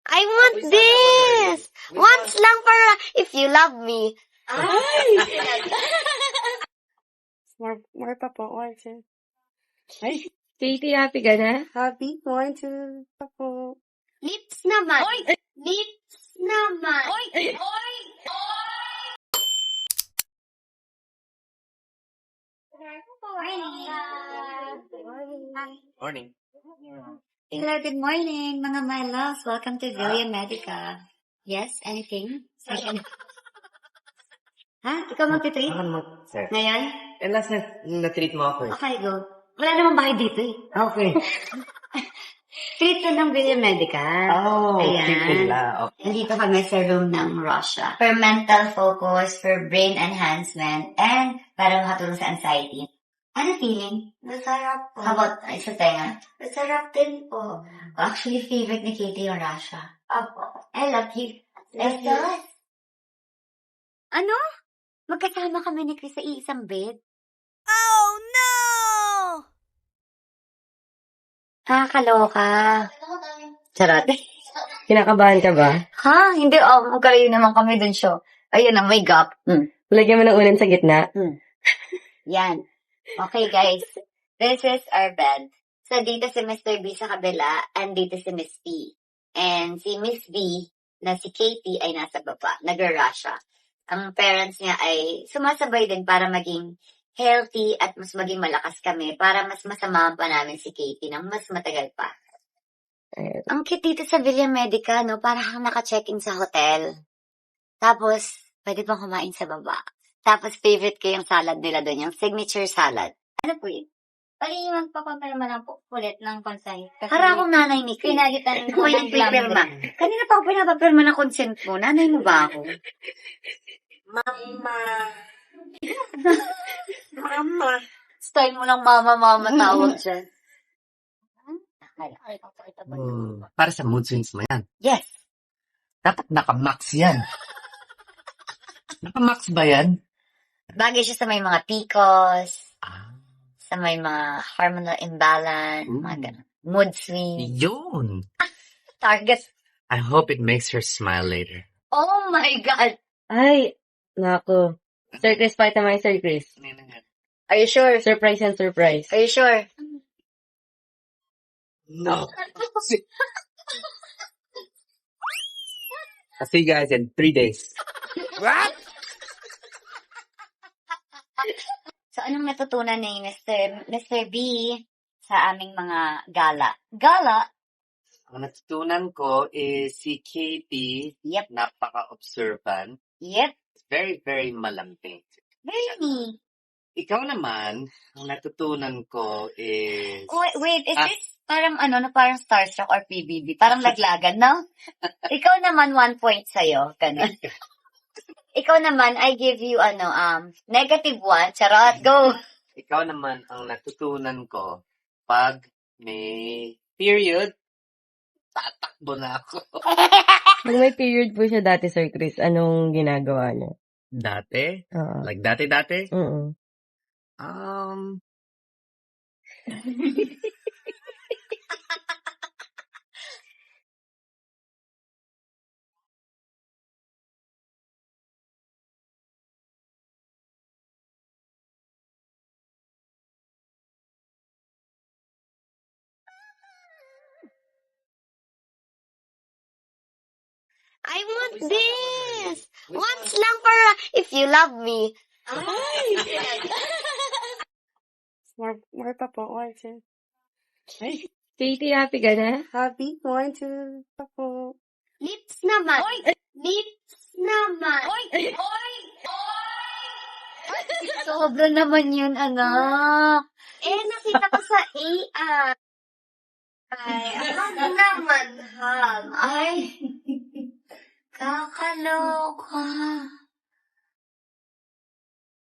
I want this! Once lang para if you love me. Ay! more pa po. 1, 2. Ay, Katie, happy ka na? happy. 1, 2 pa po. Lips naman. Lips naman. Morning. Hello, good morning, mga my loves. Welcome to Villa Medica. Yes, anything? Ha? Ikaw magtitreat? Ako naman, sir. Ngayon? Last na-treat mo ako eh. Okay, go. Wala namang bahay dito eh. Okay. Treat ko ng Villa Medica. Oh, Ayan. treat nila. Okay. Nandito kami sa room ng Russia. For mental focus, for brain enhancement, and para makatulong sa anxiety. Ano feeling? Masarap po. How about sa tenga? Masarap din po. Actually, favorite ni Katie yung Russia. Opo. I love you. Let's do it. Ano? Magkasama kami ni Chris sa isang bed? Oh, no! Nakakaloka. Charot. Kinakabahan ka ba? Ha? Hindi, magkalayo naman kami dun siya. Ayun ang may gap. Lagyan mo ng unan sa gitna. Yan. Okay, guys. This is our bed. So, dito si Mr. B sa kabila, and dito si Miss B. And si Miss B, na si Katie, ay nasa baba. Nag-Russia. Ang parents niya ay sumasabay din para maging healthy at mas maging malakas kami para mas masama pa namin si Katie ng mas matagal pa. Ang cute dito sa Villa Medica, no? Parang naka-check-in sa hotel. Tapos, pwede pang kumain sa baba. Tapos, favorite ko yung salad nila doon, yung signature salad. Ano po yun? Paliwan pa naman lang po ulit ng consent. Para akong nanay ni Chris. Pinagitan Ako yung pipirma. Kanina pa ako pinapapirma ng consent mo. Nanay mo ba ako? Mama. Style mo lang mama tawag dyan. Para sa mood swings mo yan. Yes. Dapat naka-max yan. Naka-max ba yan? Bagay siya sa may mga PCOS, sa may mga hormonal imbalance, mga ganun. Mood swing. Yun. Target. I hope it makes her smile later. Oh my God. Ay, nako. Sir Chris, pakita mo yung Sir Chris. Are you sure? Surprise and surprise. Are you sure? No. I'll see you guys in 3 days. What? So, anong natutunan ni Mr. B sa aming mga gala? Gala? Ang natutunan ko is si Katie, Yep. napaka-observant. Yep. Very, very malambing. Very. Ikaw naman, ang natutunan ko is... Wait, is this parang parang starstruck or PBB? Parang laglagan, no? Ikaw naman 1 point sa'yo. Ganun. Ikaw naman, I give you, -1. Charot, go! Ikaw naman, ang natutunan ko, pag may period, tatakbo na ako. Pag may period po siya dati, Sir Chris, anong ginagawa niya? Dati? Oo. Like dati-dati? Oo. I want this! Once lang para if you love me. Ay! more pa po. 1, 2. Ay, Katie, happy ka na? happy. 1, 2 pa po. Lips naman. Lips naman. Sobra naman yun, anak. Nakita ko sa AI. Ano naman, hang? Ay, kakaloka.